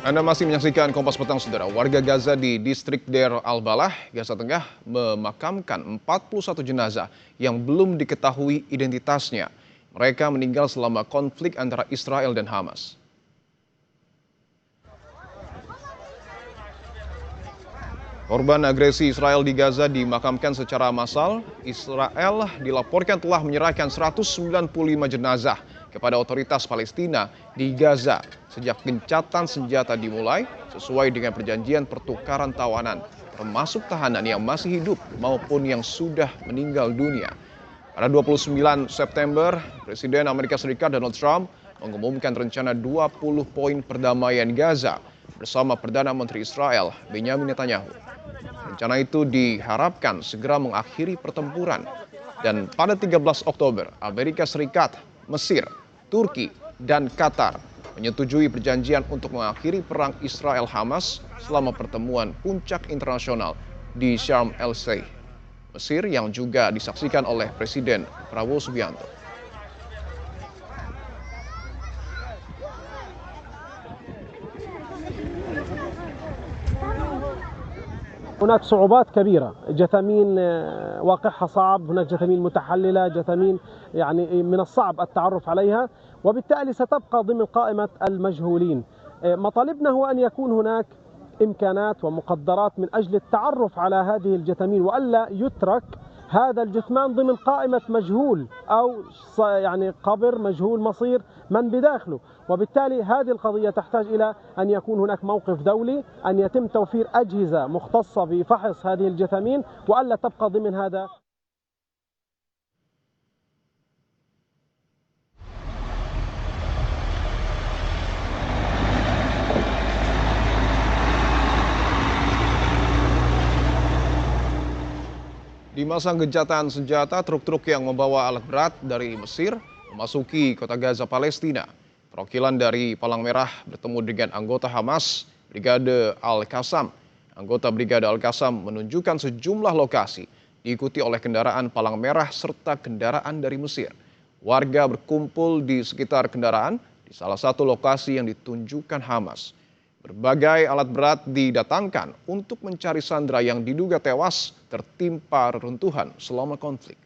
Anda masih menyaksikan Kompas Petang, Saudara. Warga Gaza di distrik Deir al-Balah, Gaza Tengah, memakamkan 41 jenazah yang belum diketahui identitasnya. Mereka meninggal selama konflik antara Israel dan Hamas. Korban agresi Israel di Gaza dimakamkan secara massal. Israel dilaporkan telah menyerahkan 195 jenazah kepada otoritas Palestina di Gaza sejak gencatan senjata dimulai sesuai dengan perjanjian pertukaran tawanan, termasuk tahanan yang masih hidup maupun yang sudah meninggal dunia. Pada 29 September, Presiden Amerika Serikat Donald Trump mengumumkan rencana 20 poin perdamaian Gaza bersama Perdana Menteri Israel Benyamin Netanyahu. Rencana itu diharapkan segera mengakhiri pertempuran. Dan pada 13 Oktober, Amerika Serikat, Mesir, Turki, dan Qatar menyetujui perjanjian untuk mengakhiri perang Israel-Hamas selama pertemuan puncak internasional di Sharm el-Sheikh, Mesir, yang juga disaksikan oleh Presiden Prabowo Subianto. هناك صعوبات كبيرة، جثامين واقعها صعب، هناك جثامين متحللة، جثامين يعني من الصعب التعرف عليها، وبالتالي ستبقى ضمن قائمة المجهولين. مطالبنا هو أن يكون هناك إمكانات ومقدرات من أجل التعرف على هذه الجثامين، وألا يترك هذا الجثمان ضمن قائمة مجهول أو يعني قبر مجهول مصير من بداخله. وبالتالي هذه القضية تحتاج إلى أن يكون هناك موقف دولي، أن يتم توفير أجهزة مختصة بفحص هذه الجثامين، وألا تبقى ضمن هذا. Di masa gencatan senjata, truk-truk yang membawa alat berat dari Mesir memasuki kota Gaza, Palestina. Perwakilan dari Palang Merah bertemu dengan anggota Hamas, Brigade Al-Qassam. Anggota Brigade Al-Qassam menunjukkan sejumlah lokasi, diikuti oleh kendaraan Palang Merah serta kendaraan dari Mesir. Warga berkumpul di sekitar kendaraan di salah satu lokasi yang ditunjukkan Hamas. Berbagai alat berat didatangkan untuk mencari sandera yang diduga tewas tertimpa reruntuhan selama konflik.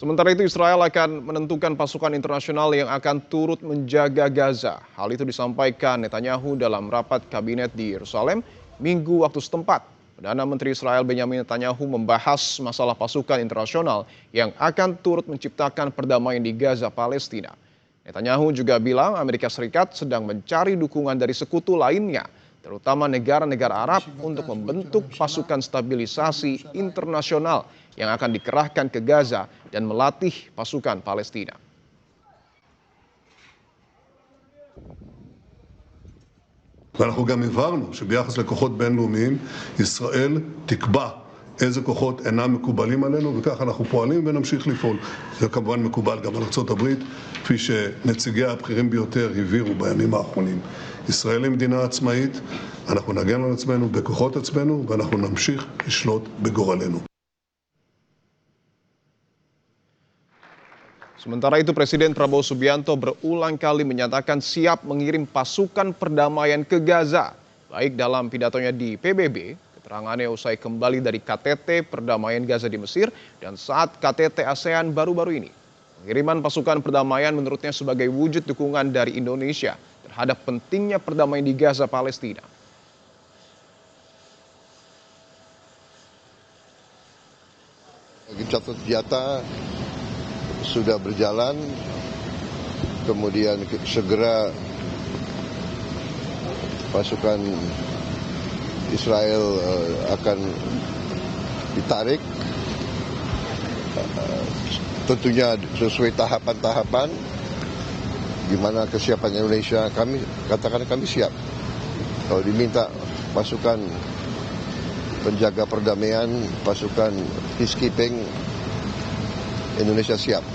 Sementara itu, Israel akan menentukan pasukan internasional yang akan turut menjaga Gaza. Hal itu disampaikan Netanyahu dalam rapat kabinet di Yerusalem Minggu waktu setempat. Perdana Menteri Israel Benyamin Netanyahu membahas masalah pasukan internasional yang akan turut menciptakan perdamaian di Gaza, Palestina. Netanyahu juga bilang Amerika Serikat sedang mencari dukungan dari sekutu lainnya, terutama negara-negara Arab, untuk membentuk pasukan stabilisasi internasional yang akan dikerahkan ke Gaza dan melatih pasukan Palestina. ואנחנו גם הבהרנו שביחס לכוחות בינלאומיים ישראל תקבע איזה כוחות אינם מקובלים עלינו, וכך אנחנו פועלים ונמשיך לפעול. זה כמובן מקובל גם על ארצות הברית, כפי שנציגיה הבכירים ביותר הבהירו בימים האחרונים. ישראל היא מדינה עצמאית, אנחנו נגן על עצמנו בכוחות עצמנו ואנחנו נמשיך לשלוט בגורלנו. Sementara itu, Presiden Prabowo Subianto berulang kali menyatakan siap mengirim pasukan perdamaian ke Gaza, baik dalam pidatonya di PBB, keterangannya usai kembali dari KTT Perdamaian Gaza di Mesir, dan saat KTT ASEAN baru-baru ini. Pengiriman pasukan perdamaian menurutnya sebagai wujud dukungan dari Indonesia terhadap pentingnya perdamaian di Gaza, Palestina. Gencatan senjata sudah berjalan, kemudian segera pasukan Israel akan ditarik, tentunya sesuai tahapan-tahapan. Gimana kesiapan Indonesia, kami katakan kami siap. Kalau diminta pasukan penjaga perdamaian, pasukan peacekeeping, Indonesia siap.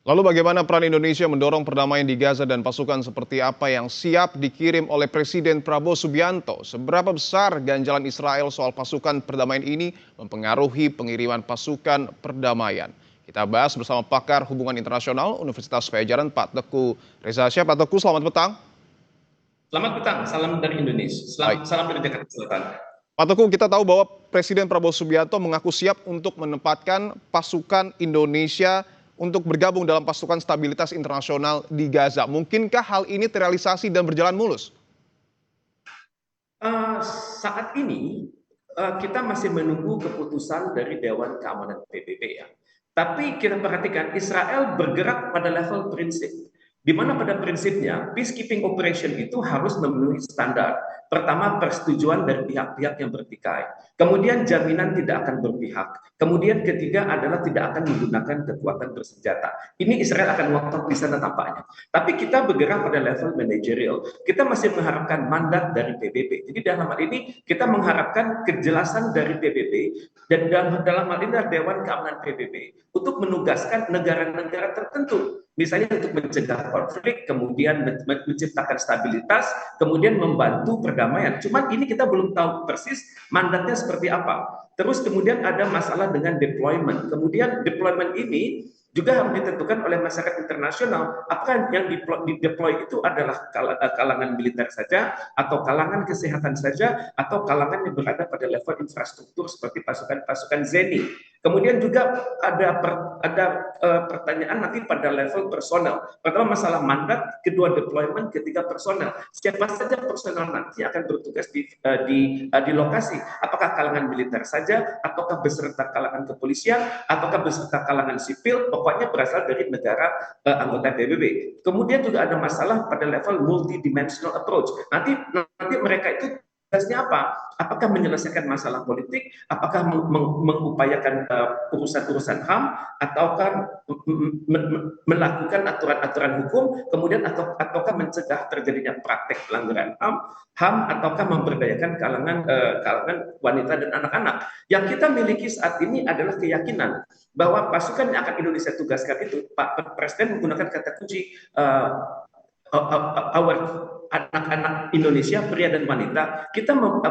Lalu bagaimana peran Indonesia mendorong perdamaian di Gaza dan pasukan seperti apa yang siap dikirim oleh Presiden Prabowo Subianto? Seberapa besar ganjalan Israel soal pasukan perdamaian ini mempengaruhi pengiriman pasukan perdamaian? Kita bahas bersama pakar hubungan internasional Universitas Pajajaran, Pak Teguh Reza Syah. Pak Teguh, selamat petang. Selamat petang, salam dari Indonesia. Salam dari Jakarta Selatan. Pak Teguh, kita tahu bahwa Presiden Prabowo Subianto mengaku siap untuk menempatkan pasukan Indonesia untuk bergabung dalam pasukan stabilitas internasional di Gaza. Mungkinkah hal ini terrealisasi dan berjalan mulus? Saat ini kita masih menunggu keputusan dari Dewan Keamanan PBB ya. Tapi kita perhatikan Israel bergerak pada level prinsip. Di mana pada prinsipnya peacekeeping operation itu harus memenuhi standar. Pertama, persetujuan dari pihak-pihak yang bertikai. Kemudian jaminan tidak akan berpihak. Kemudian ketiga adalah tidak akan menggunakan kekuatan bersenjata. Ini Israel akan ngotot di sana tampaknya. Tapi kita bergerak pada level manajerial. Kita masih mengharapkan mandat dari PBB. Jadi dalam hal ini kita mengharapkan kejelasan dari PBB dan dalam hal ini Dewan Keamanan PBB untuk menugaskan negara-negara tertentu. Misalnya untuk mencegah konflik, kemudian menciptakan stabilitas, kemudian membantu perdamaian. Cuman ini kita belum tahu persis mandatnya seperti apa. Terus kemudian ada masalah dengan deployment. Kemudian deployment ini juga harus ditentukan oleh masyarakat internasional. Apakah yang deploy itu adalah kalangan militer saja, atau kalangan kesehatan saja, atau kalangan yang berada pada level infrastruktur seperti pasukan ZENI. Kemudian juga ada pertanyaan nanti pada level personel. Pertama masalah mandat, kedua deployment, ketiga personel. Siapa saja personel nanti akan bertugas di lokasi? Apakah kalangan militer saja, ataukah beserta kalangan kepolisian, ataukah beserta kalangan sipil? Pokoknya berasal dari negara anggota PBB. Kemudian juga ada masalah pada level multidimensional approach. Nanti mereka itu tugasnya apa? Apakah menyelesaikan masalah politik? Apakah mengupayakan urusan-urusan HAM? Ataukah melakukan aturan-aturan hukum? Kemudian ataukah mencegah terjadinya praktek pelanggaran HAM? Ataukah memberdayakan kalangan wanita dan anak-anak? Yang kita miliki saat ini adalah keyakinan bahwa pasukan yang akan Indonesia tugaskan itu, Pak Presiden menggunakan kata kunci anak-anak Indonesia, pria dan wanita.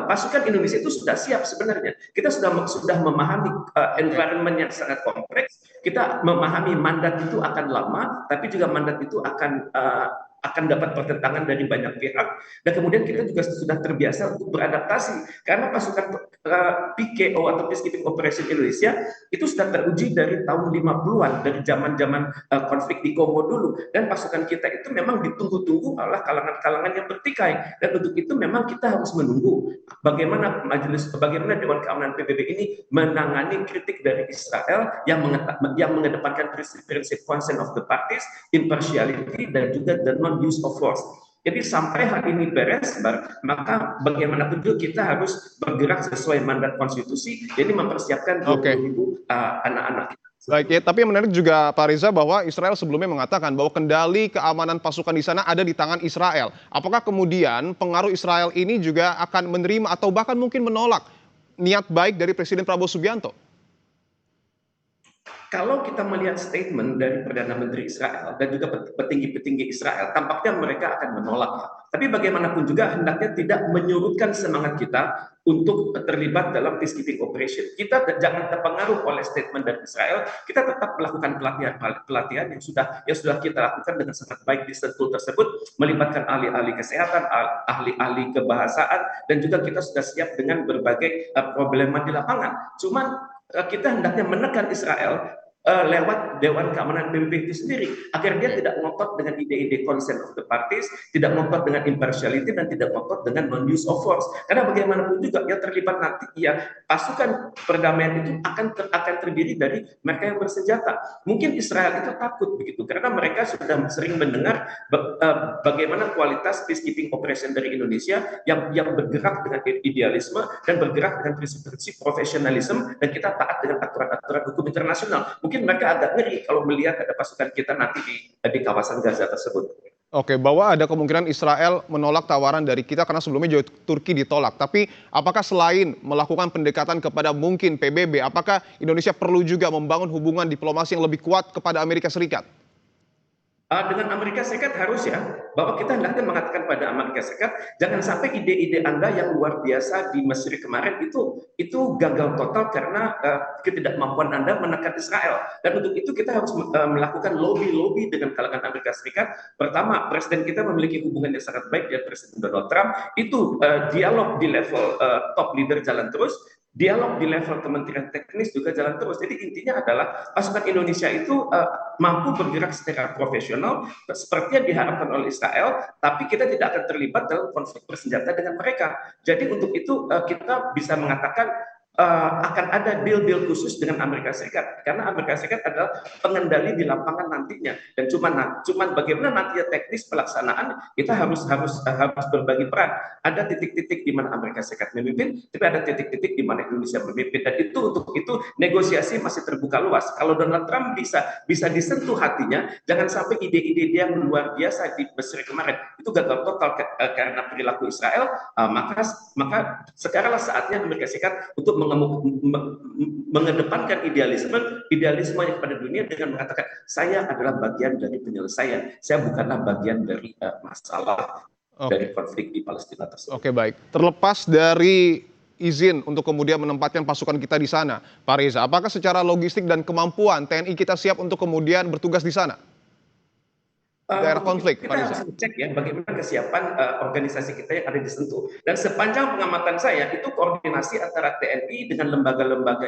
Pasukan Indonesia itu sudah siap sebenarnya. Kita sudah memahami environment yang sangat kompleks. Kita memahami mandat itu akan lama, tapi juga mandat itu akan dapat pertentangan dari banyak pihak, dan kemudian kita juga sudah terbiasa untuk beradaptasi karena pasukan PKO atau Peacekeeping Operation Indonesia itu sudah teruji dari tahun 50-an, dari zaman-zaman konflik di Kongo dulu, dan pasukan kita itu memang ditunggu-tunggu oleh kalangan-kalangan yang bertikai, dan untuk itu memang kita harus menunggu bagaimana Dewan Keamanan PBB ini menangani kritik dari Israel yang mengedepankan prinsip consent of the parties, impartiality, dan juga the non-use of force. Jadi sampai hal ini beres, maka bagaimanapun juga kita harus bergerak sesuai mandat konstitusi, jadi mempersiapkan 20.000 anak-anak kita. Baik ya, tapi yang menarik juga Pak Reza bahwa Israel sebelumnya mengatakan bahwa kendali keamanan pasukan di sana ada di tangan Israel. Apakah kemudian pengaruh Israel ini juga akan menerima atau bahkan mungkin menolak niat baik dari Presiden Prabowo Subianto? Kalau kita melihat statement dari Perdana Menteri Israel dan juga petinggi-petinggi Israel, tampaknya mereka akan menolak. Tapi bagaimanapun juga hendaknya tidak menyurutkan semangat kita untuk terlibat dalam peacekeeping operation. Kita jangan terpengaruh oleh statement dari Israel. Kita tetap melakukan pelatihan yang sudah kita lakukan dengan sangat baik di Sentul tersebut, melibatkan ahli-ahli kesehatan, ahli-ahli kebahasaan, dan juga kita sudah siap dengan berbagai problema di lapangan. Cuman kita hendaknya menekan Israel lewat Dewan Keamanan PBB itu sendiri, agar dia tidak ngotot dengan ide-ide consent of the parties, tidak ngotot dengan impartiality, dan tidak ngotot dengan non-use of force. Karena bagaimanapun juga yang terlibat nanti, ya pasukan perdamaian itu akan terdiri dari mereka yang bersenjata. Mungkin Israel itu takut begitu, karena mereka sudah sering mendengar bagaimana kualitas peacekeeping operation dari Indonesia yang bergerak dengan idealisme dan bergerak dengan prinsip-prinsip profesionalisme, dan kita taat dengan aturan-aturan hukum internasional. Mungkin mereka agak ngeri kalau melihat ada pasukan kita nanti di kawasan Gaza tersebut. Oke, bahwa ada kemungkinan Israel menolak tawaran dari kita karena sebelumnya juga Turki ditolak. Tapi apakah selain melakukan pendekatan kepada mungkin PBB, apakah Indonesia perlu juga membangun hubungan diplomasi yang lebih kuat kepada Amerika Serikat? Dengan Amerika Serikat harus ya, bahwa kita hendaknya mengatakan pada Amerika Serikat, jangan sampai ide-ide Anda yang luar biasa di Mesir kemarin itu gagal total karena ketidakmampuan Anda menekan Israel. Dan untuk itu kita harus melakukan lobby-lobby dengan kalangan Amerika Serikat. Pertama, presiden kita memiliki hubungan yang sangat baik dengan Presiden Donald Trump. Itu dialog di level top leader jalan terus. Dialog di level kementerian teknis juga jalan terus. Jadi intinya adalah pasukan Indonesia itu mampu bergerak secara profesional seperti yang diharapkan oleh Israel, tapi kita tidak akan terlibat dalam konflik bersenjata dengan mereka. Jadi untuk itu kita bisa mengatakan akan ada deal-deal khusus dengan Amerika Serikat, karena Amerika Serikat adalah pengendali di lapangan nantinya, dan cuman bagaimana nantinya teknis pelaksanaan kita harus berbagi peran. Ada titik-titik di mana Amerika Serikat memimpin, tapi ada titik-titik di mana Indonesia memimpin, dan untuk itu negosiasi masih terbuka luas. Kalau Donald Trump bisa disentuh hatinya, jangan sampai ide-ide dia yang luar biasa di Mesir kemarin itu gagal total karena perilaku Israel, maka sekaranglah saatnya Amerika Serikat untuk mengedepankan idealismenya kepada dunia dengan mengatakan saya adalah bagian dari penyelesaian, saya bukanlah bagian dari masalah dari konflik di Palestina tersebut. Oke, baik. Terlepas dari izin untuk kemudian menempatkan pasukan kita di sana, Pak Reza, apakah secara logistik dan kemampuan TNI kita siap untuk kemudian bertugas di sana? Daerah konflik, kita harus cek ya bagaimana kesiapan organisasi kita yang ada di Sentul. Dan sepanjang pengamatan saya itu koordinasi antara TNI dengan lembaga-lembaga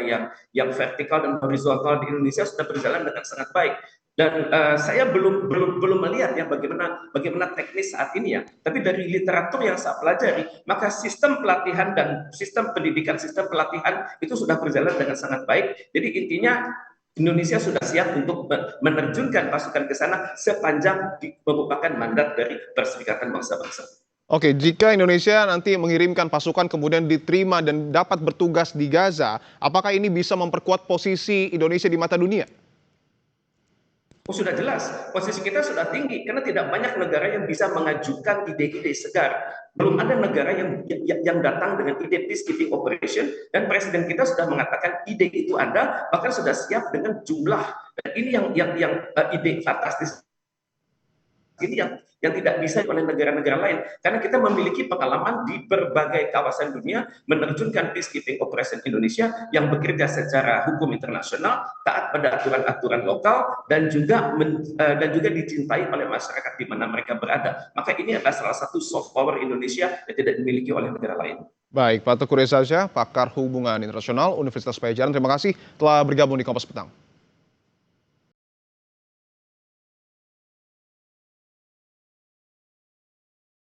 yang vertikal dan horizontal di Indonesia sudah berjalan dengan sangat baik. Dan saya belum melihat ya bagaimana teknis saat ini ya. Tapi dari literatur yang saya pelajari, maka sistem pelatihan dan sistem pendidikan, sistem pelatihan itu sudah berjalan dengan sangat baik. Jadi intinya Indonesia sudah siap untuk menerjunkan pasukan ke sana sepanjang merupakan mandat dari Perserikatan Bangsa-Bangsa. Oke, jika Indonesia nanti mengirimkan pasukan kemudian diterima dan dapat bertugas di Gaza, apakah ini bisa memperkuat posisi Indonesia di mata dunia? Sudah jelas, posisi kita sudah tinggi karena tidak banyak negara yang bisa mengajukan ide-ide segar. Belum ada negara yang datang dengan ide peacekeeping operation, dan presiden kita sudah mengatakan ide itu ada, bahkan sudah siap dengan jumlah. Dan ini yang ide fantastis ini yang tidak bisa oleh negara-negara lain, karena kita memiliki pengalaman di berbagai kawasan dunia menerjunkan peacekeeping operation Indonesia yang bekerja secara hukum internasional, taat pada aturan-aturan lokal, dan juga dicintai oleh masyarakat di mana mereka berada. Maka ini adalah salah satu soft power Indonesia yang tidak dimiliki oleh negara lain. Baik, Pak Teguh Reza Shah, pakar hubungan internasional Universitas Padjadjaran, terima kasih telah bergabung di Kompas Petang.